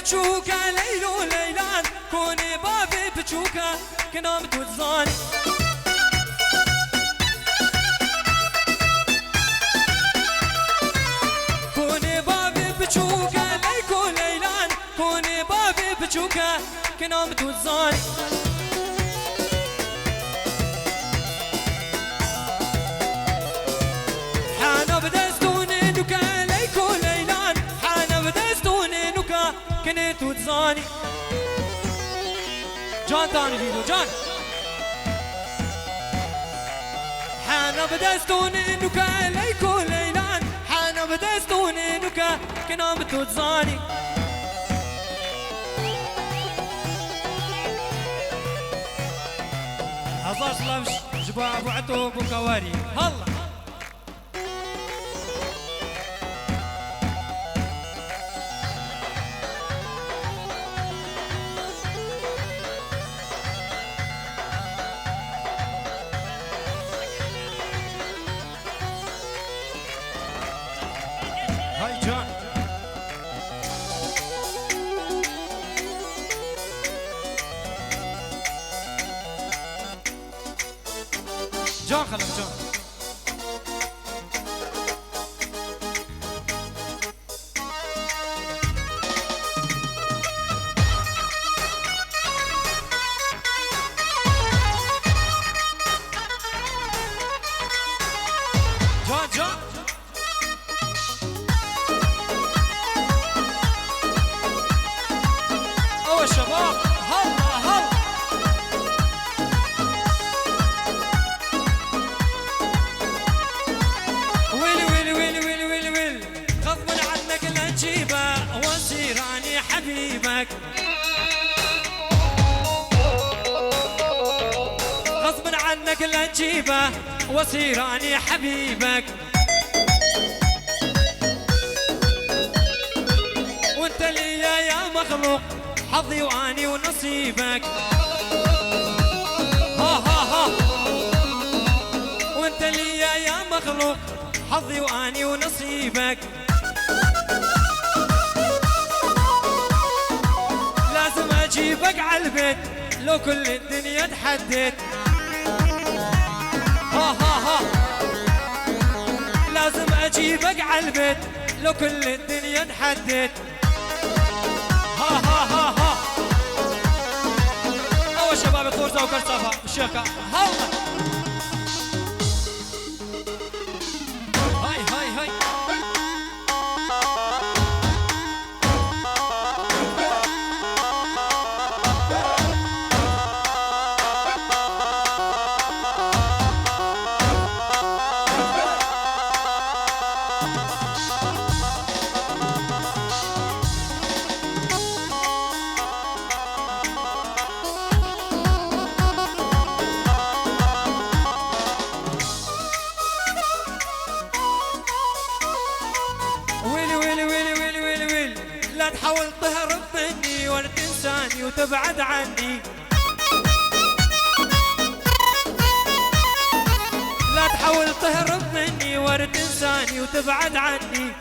بتشوكا ليلو ليلان كوني بابي بتشوكا كنام توزاني كوني بابي بتشوكا ليكو ليلان كوني بابي بتشوكا كنام توزاني حانا بدستوني نوكا ليكو ليلان حانا بدستوني نوكا كنت توزاني جان تاني فيدو جان حانا بدستوني نوكا ليكو ليلان حانا بدستوني نوكا كنام توزاني هزار سلامش جبا ابو عتوب وكواري هلا هاي جان جان خلف جان جان جان أوه الشباب هلا هلا ويلي ويلي ويلي ويلي ويلي ويلي غصبا عنك لا تجيبه واصير اني حبيبك غصبا عنك لا تجيبه واصير اني حبيبك وانت لي يا مخلوق حظي واني ونصيبك ها ها ها وانت لي يا مخلوق حظي واني ونصيبك لازم اجيبك عالبيت لو كل الدنيا تحدد ها ها ها لازم اجيبك عالبيت لو كل الدنيا تحدد ها ها ها ها اول شباب الطورزة وكرصفة الشيخة هلا هاي هاي هاي لا تحاول تهرب مني ولا تنساني وتبعد عني لا تحاول تهرب مني ولا تنساني وتبعد عني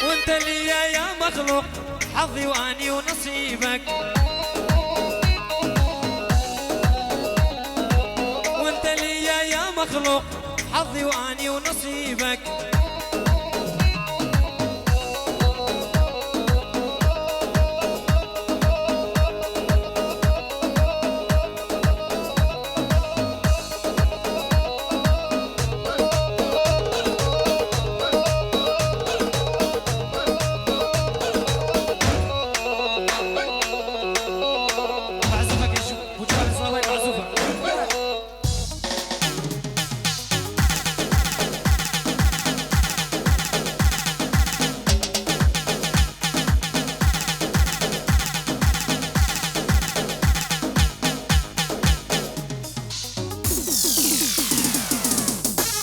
وانت لي يا مخلوق حظي واني ونصيبك وانت لي يا مخلوق حظي واني ونصيبك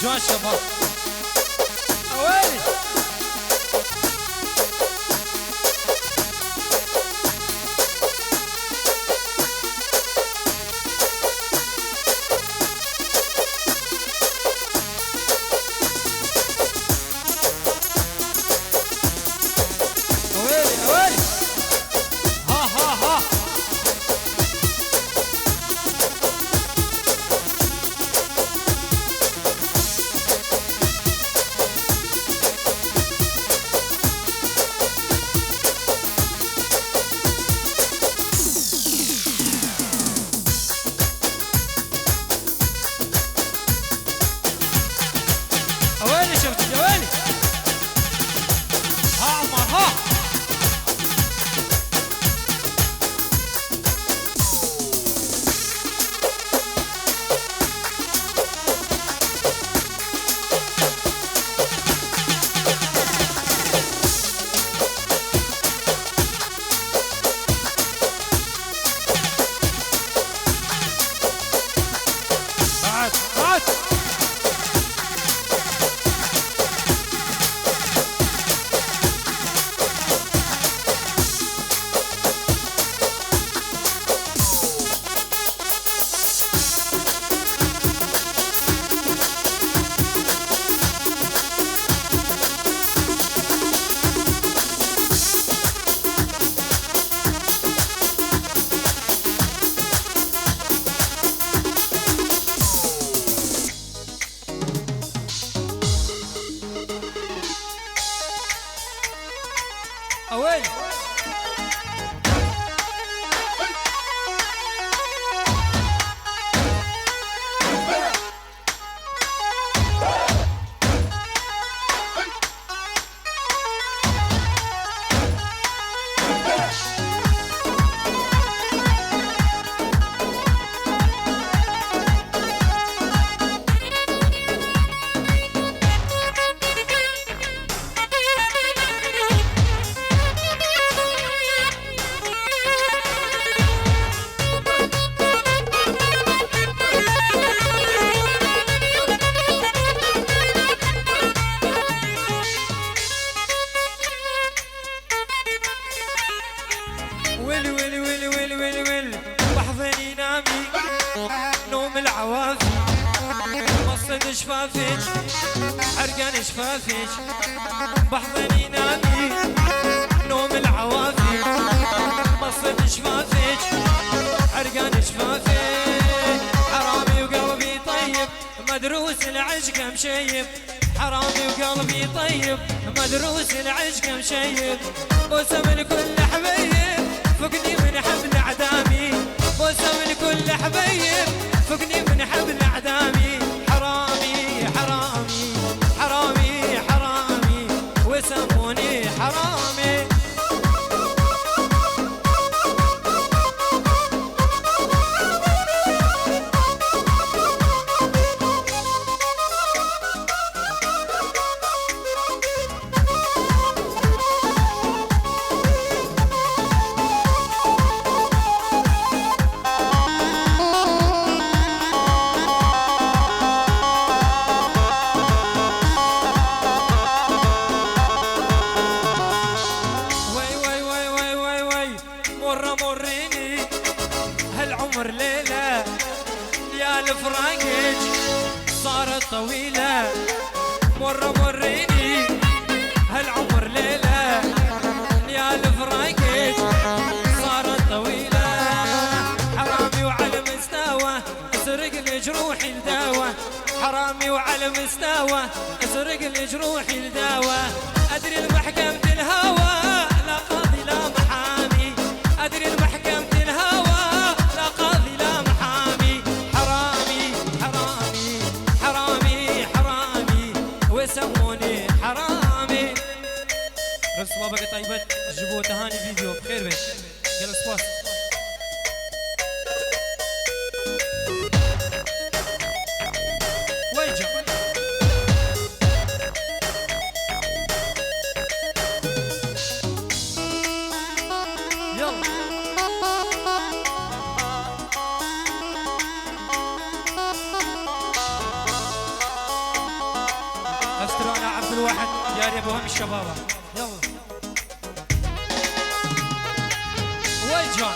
جوان شباب اويلي العوافي مصد شفافك عرقان شفافك بحضني نامي نوم العوافي مصد شفافك عرقان شفافك حرامي وقلبي طيب مدروس العشق مشيب حرامي وقلبي طيب مدروس العشق مشيب بوسه من كل حبيب فقني من حبل اعدامي بوسه من كل حبيب فقني من حبل اعدامي حرامي حرامي حرامي حرامي وسموني حرامي مريني هالعمر ليلة ليال فراقك صارت طويلة مريني هالعمر ليلة ليال فراقك صارت طويلة حرامي وعلى مستوى اسرق الجروح الدواء حرامي وعلى مستوى اسرق الجروح الدواء ادري المحكمة الهوى لا قاضي لا محامي ادري المحكمة الهوى لا قاضي لا محامي حرامي حرامي حرامي حرامي وسموني حرامي بس ما بقى طيبة جيبوا تهاني فيديو بخير بيت يلا سباس ويجا استرانا عبد الواحد يا ابو هم الشباب يلا ويجا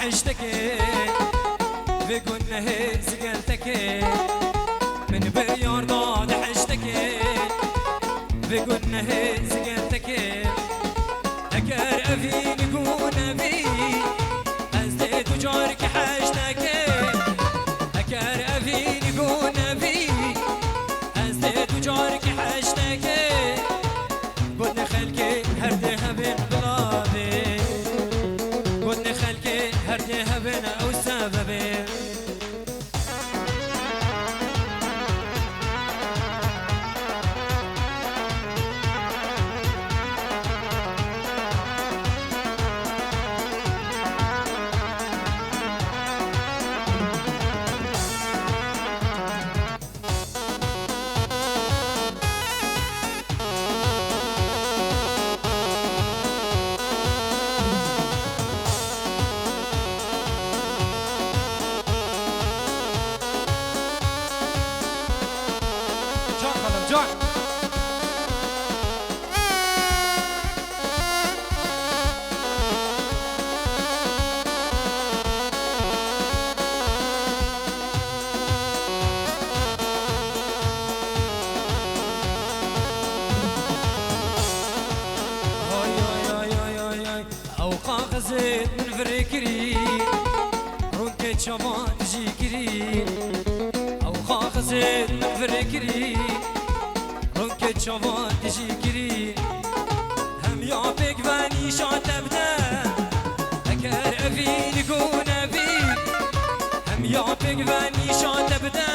حشتكي بقولنا هي سقلتكي من بريار ضاد حشتكي بقولنا هي سقلتكي أكر أفين يكون أبي أزديت وجارك حشتكي أكر أفين يكون أبي أزديت وجارك حشتكي قلنا خلكي هردها بين بلادي قلنا خلكي هردها بين أو سببين John. أوقا غزيت من فريكري رونكت شمان جيكري أوقا غزيت من فريكري رونكت شمان جيكري هم يابك واني شان تبدا أكر أفين يكون أبي هم يابك واني شان تبدا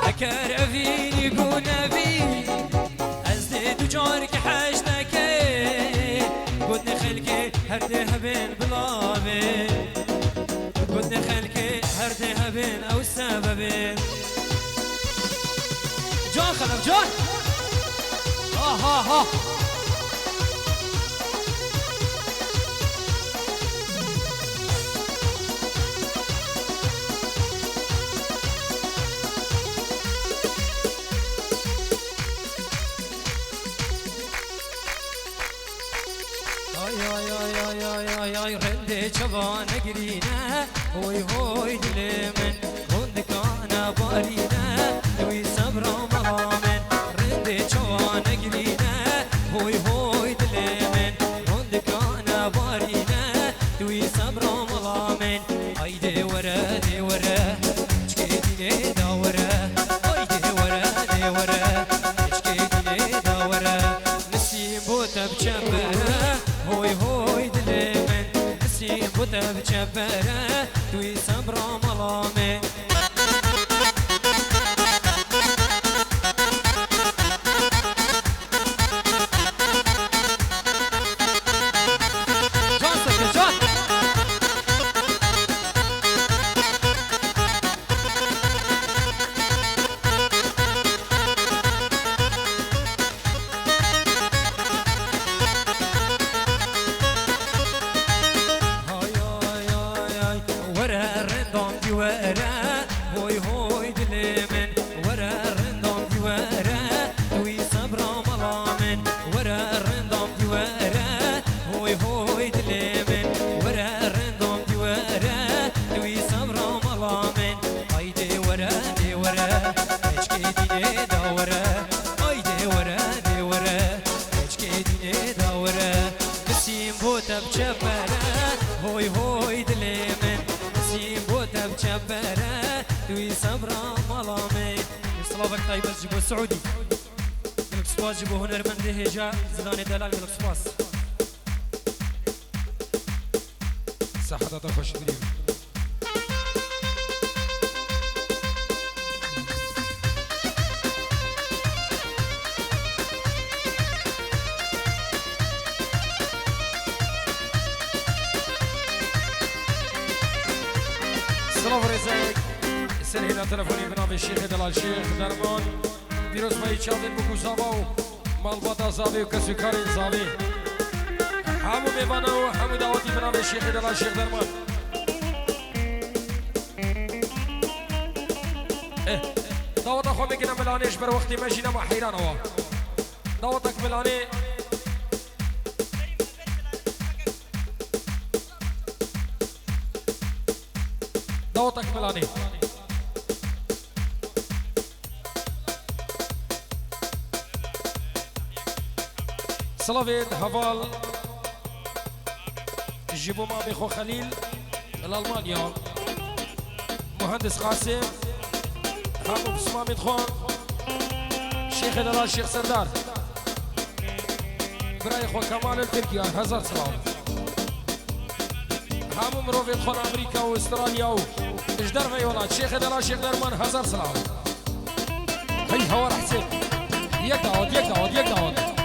أكر أفين يكون أبي أزديد وجان جارك حشتكي قدني خلكي هرده بين بلابي قدني خلكي هرده بين او سببين جان خلف جان ها ها ها ay rende çabana girine hoy hoy dilemen rundek ana barine duy sabra malamen rende çabana girine hoy hoy dilemen rundek ana barine duy sabra malamen ayde wara çkedine da wara ayde wara çkedine da wara nesim bu tabçabara هوي هوي دلمن نسيم بوتا بجبرة توي صبرا ملامي هوي هوي دليمن نسيم بوتا بجبرة دوي صبرا ملامي صلابك طيب جيبو سعودي الاكسباس جيبو هنرمنده هجا زداني دلال الاكسباس صحة تخش دريم سلام رزاق سرهنا تلفوني بنام الشيخ دلال الشيخ درمان ديروس ما يتشاهدين بكو زابو مالباتا زابي وكسو كارين زابي حامو ميبانا وحامو دعوتي بنام الشيخ دلال الشيخ درمان دعوتا خو ميكنا ملانيش بر وقتي ماشينا مع حيران هوا دعوتك ملاني دعوتك ملاني سلافيد هفال جيبو ما بيخو خليل الألمانيا مهندس قاسم حامو بسمامي دخون شيخ دلال شيخ سردار براي خو كمال التركيا هزار سلام حامو مروفي دخون أمريكا وأستراليا اجدر في ولاد شيخ دلال شيخ درمان هزار سلام هي هوا حسين يك دعوت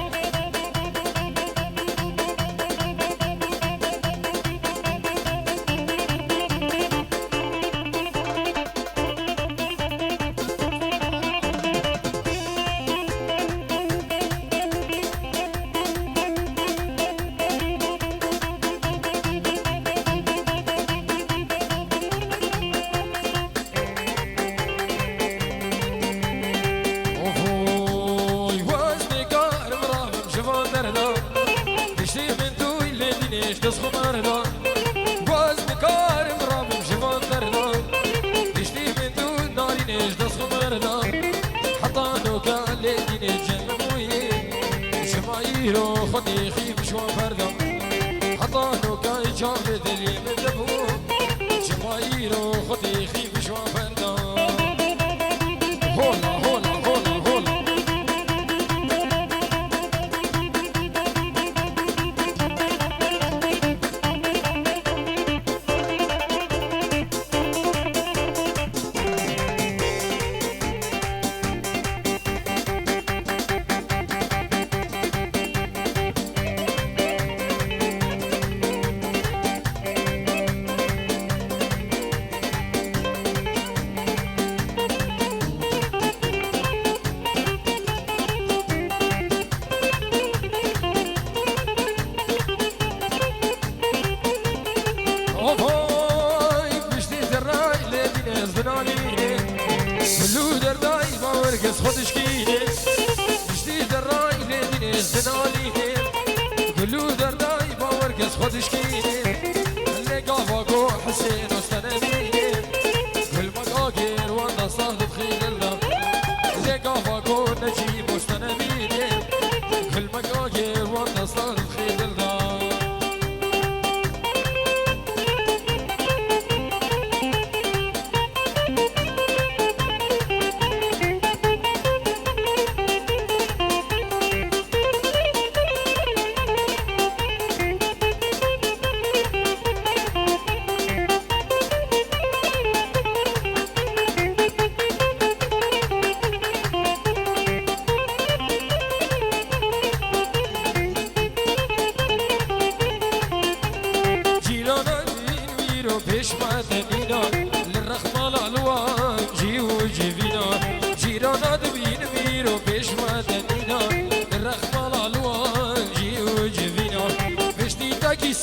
خدي خيب شو فردا حطانو كاي جاب دلي من دبو جمايرو خدي خيب شو فردا هولا ورقص خودش كيني جديد الراي لدين الزناليني قلو درداي ورقص خودش كيني اللي قافاقو حسين واستنبيني كل مقاقير وانا صاحب خيل الله اللي قافاقو نجيب واستنبيني كل مقاقير وانا صاحب خيل الله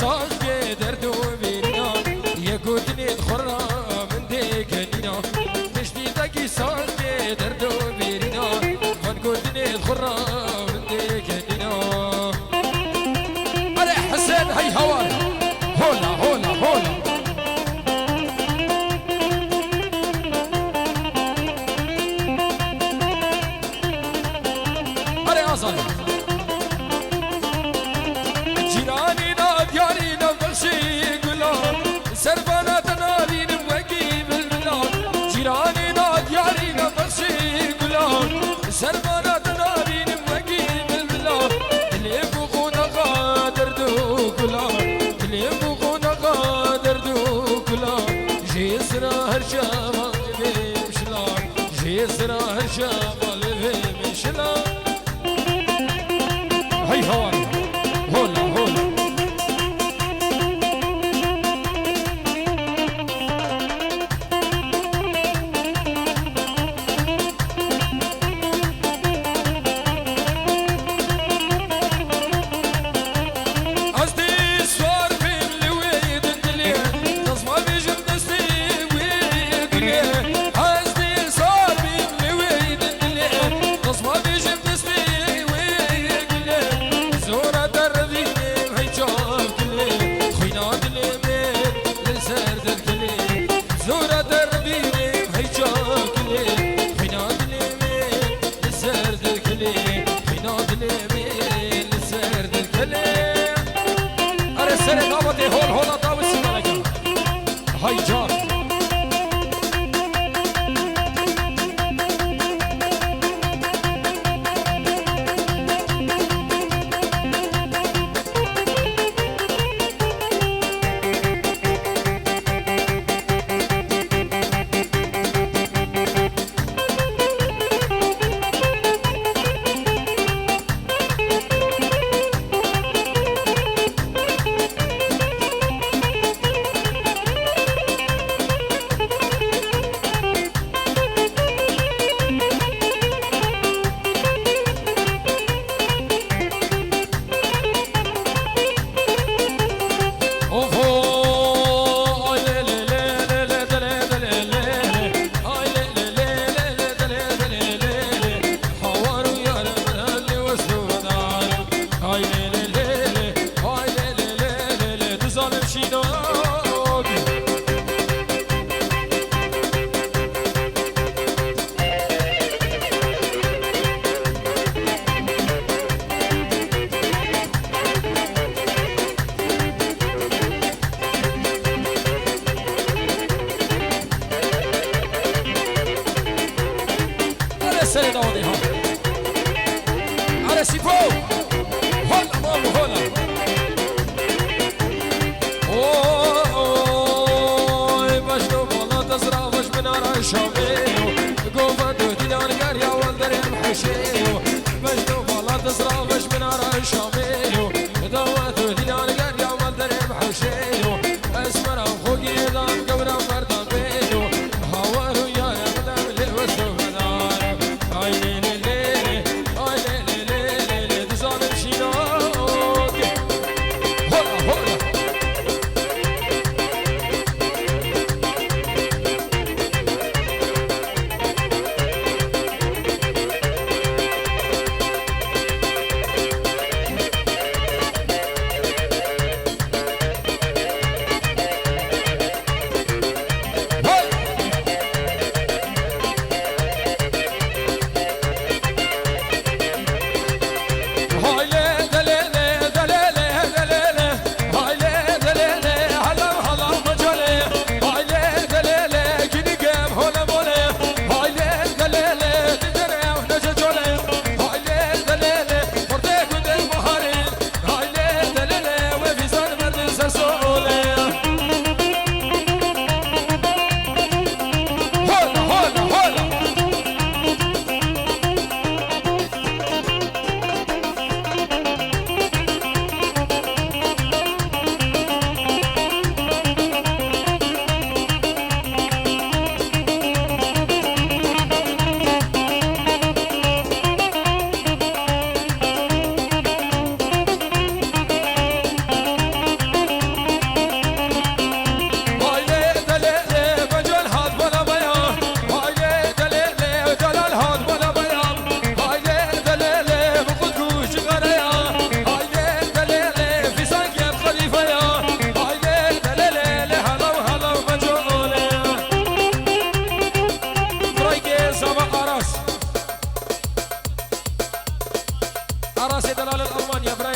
ساز درد و بینا یه گوتنی خورا من دیگنینا مشتی تاکی ساز درد و بینا من گوتنی خورا من دیگنینا اره حسین هی هوار هولا هولا هولا اره آزاد جیرانی یاری نفسی گلاب سربانات نارین وگی بالبلاد جیرانی ناد یاری نفسی گلاب سربانات نارین وگی بالبلاد دلی بخونا قادر دو گلاب دلی بخونا قادر دو گلاب جیسرا هر شبال بمشلا جیسرا هر شبال بمشلا هی هوار هولا هولا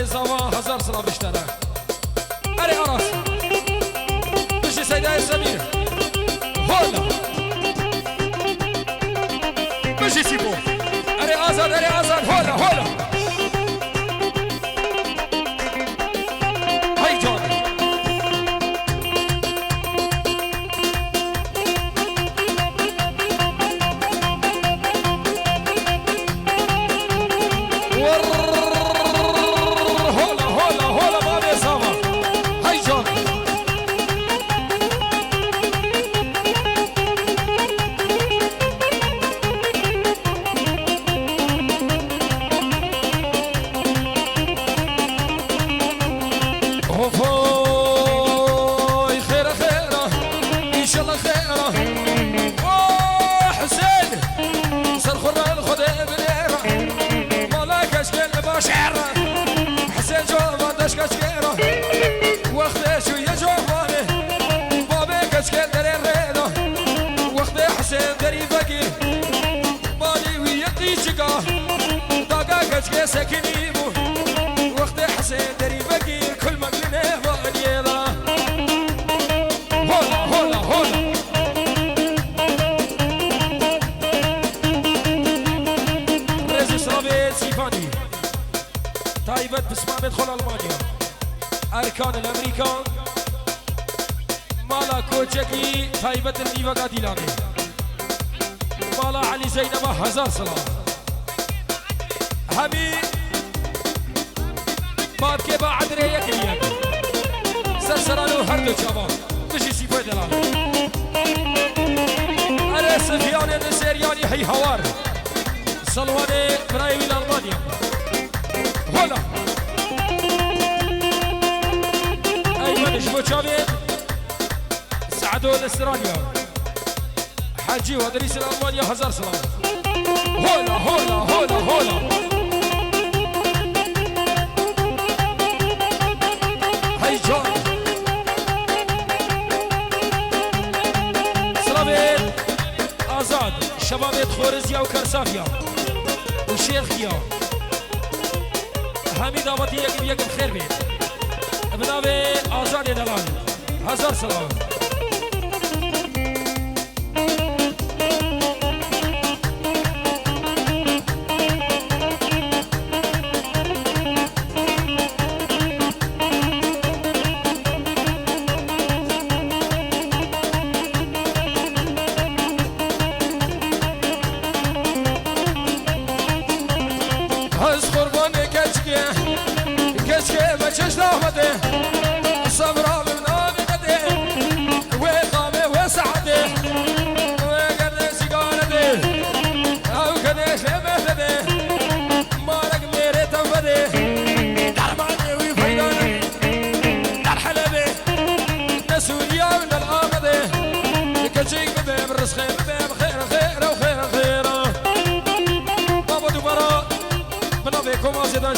زوا هزار سلام بشتره اري اراس بشي سيدة سمير هولا بشي سيبو اري ازاد هولا هولا هاي جون سكني بو وقت حسين دري بقي كل ما قلنا بانيضا هولا هولا هولا رئيس سرابيت سيفاني تايبت بسمان بدخل المانيا اركان الامريكان مالا كوتشكي تايبت النيفا قاديلاني مالا علي زينب هزار سلام همي باب كي بعد ريك ريك سرسرانو هردو شباب بشي سيبوي دلال أنا سفياني نسيرياني هي هوار صلواني برايوي لألمانيا هولا أيمن شبو شابين سعدو الاستراليا حجي ودريس الألمانيا هزار سلام هولا هولا هولا هولا هاي جون سلامين آزاد شبابيت خورزيا وكرسافيا وشيخيا حميد آبادي يقب خير بيت ابناوي آزاد دلال هزار سلام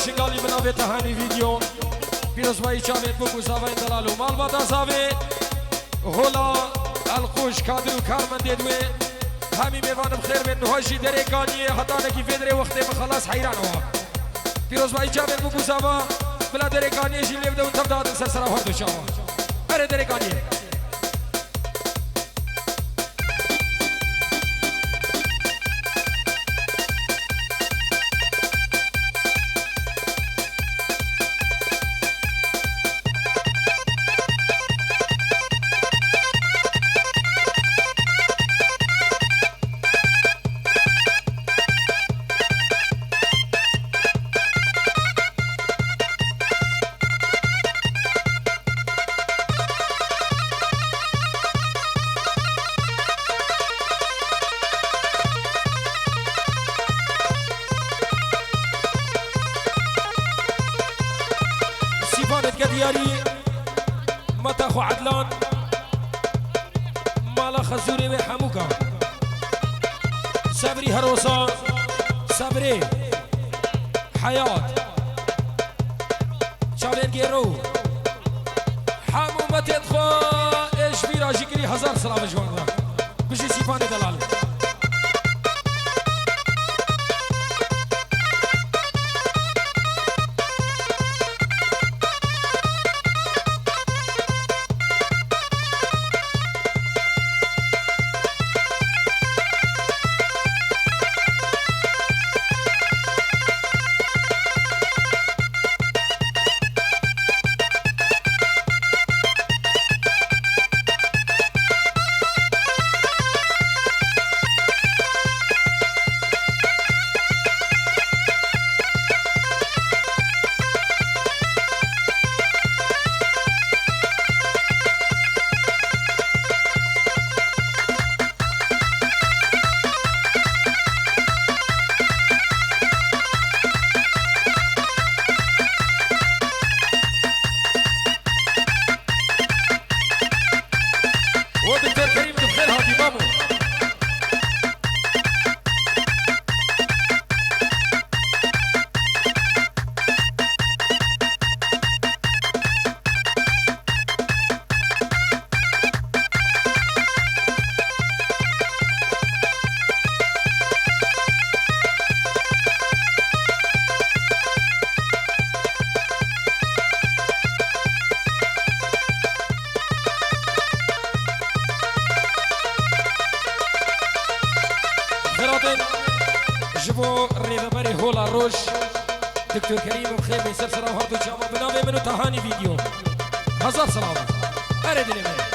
شنقالي بنافي تهاني فيديو بيروز باي شامل بوكو زافين دلالو مالباتا زافي هولا القوش كادرو كارمن ديدوي همي ميوان بخير من نهاجي دريقاني حتى نكي فيدري وقت مخلص حيران هو بيروز باي شامل بوكو زافا بلا دريقاني جي اللي بدون تبدأ سرسرا هردو شاوا اري دريقاني دياري ما تاخو عدلان مالا خزوري بحموكا صبري هروسا صبري حياة شابين جيرو حمو ما تدخو ايش بيرا جيكري هزار سلام جوان بجي سيفاني دلال ببري هولا روش دكتور كريم بخير بيسر سلام هردو شامل بناوي منو تهاني فيديو هزار سلام أرد لي من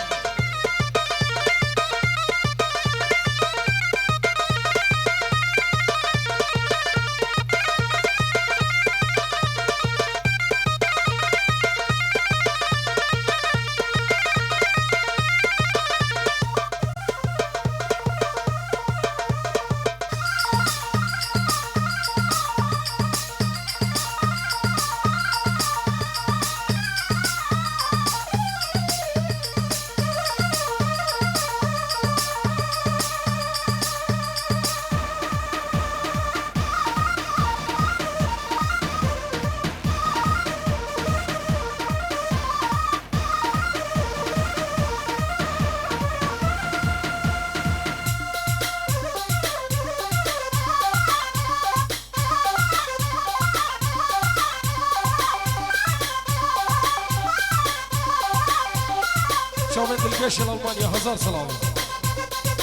شوفت الجيش الألماني هزار سلام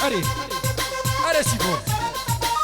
أريد سيبو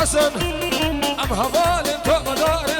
حسن أم هبال انتو مدارين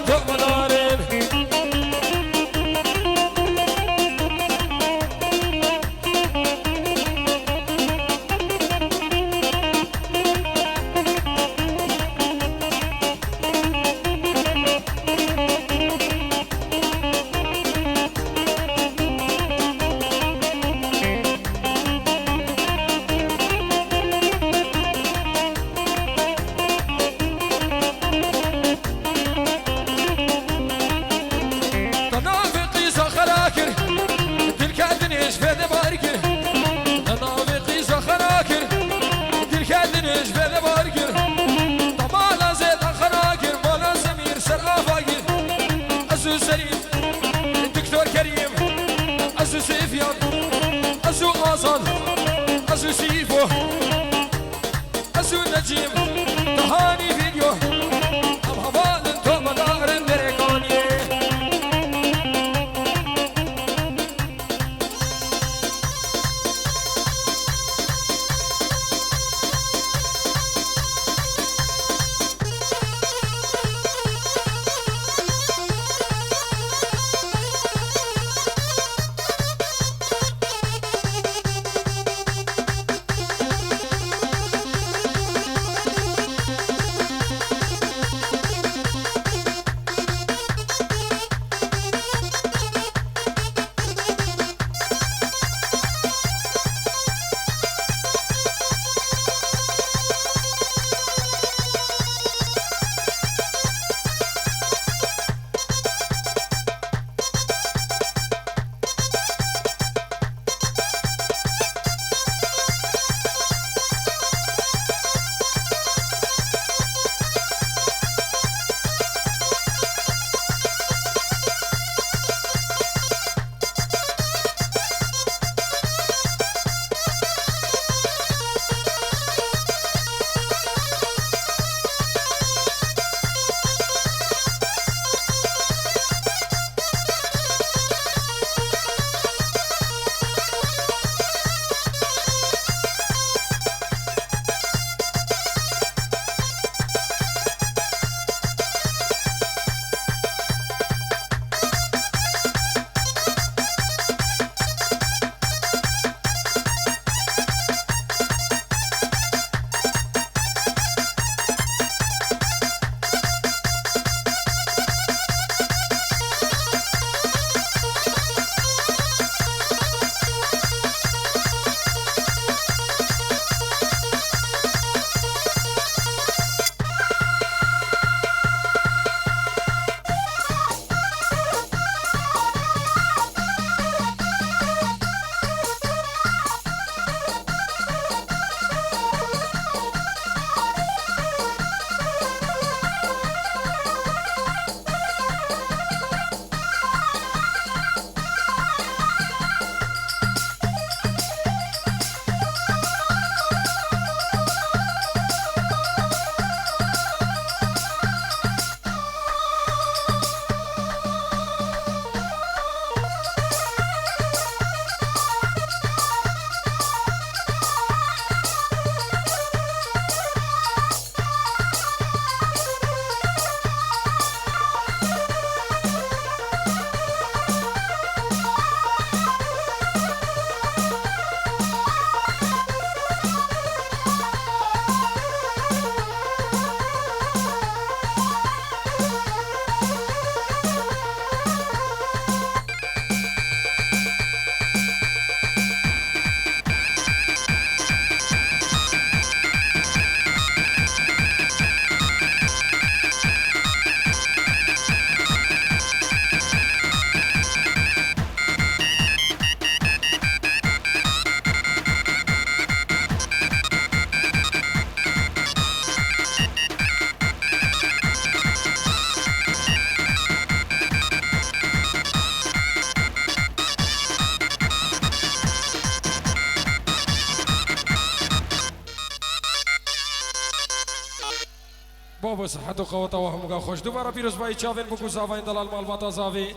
صحة وقوة وهم خوش دوباره پیروز بای چاوین بکو زاوین دلال مال باتا زاوی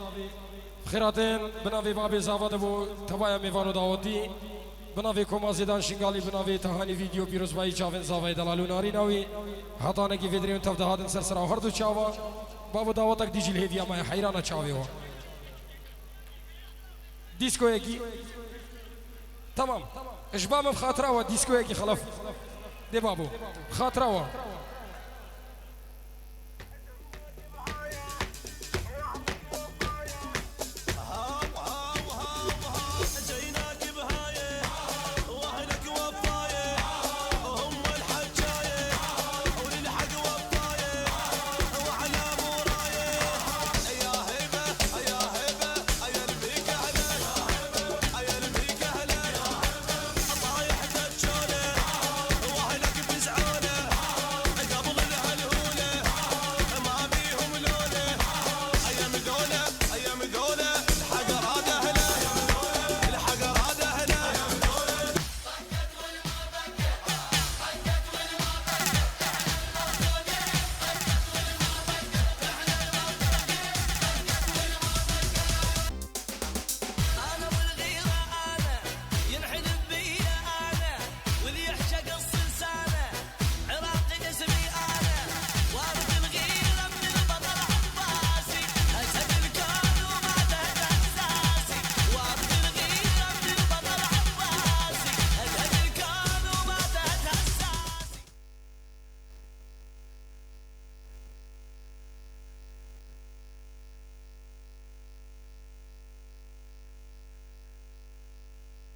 خیراتین بناوی بابی زاواد بو تبایا میوانو داوتی بناوی کما زیدان شنگالی بناوی تهانی ویدیو پیروز بای چاوین زاوی دلالو ناری ناوی حتانه کی ویدریون تفده هاتن سرسرا هر دو چاوا بابو داوتک دیجیل هدیه ما حیران چاوی هو ديسكو يكي تمام اشباب بخاطره وديسكو يكي خلف دي بابو خاطره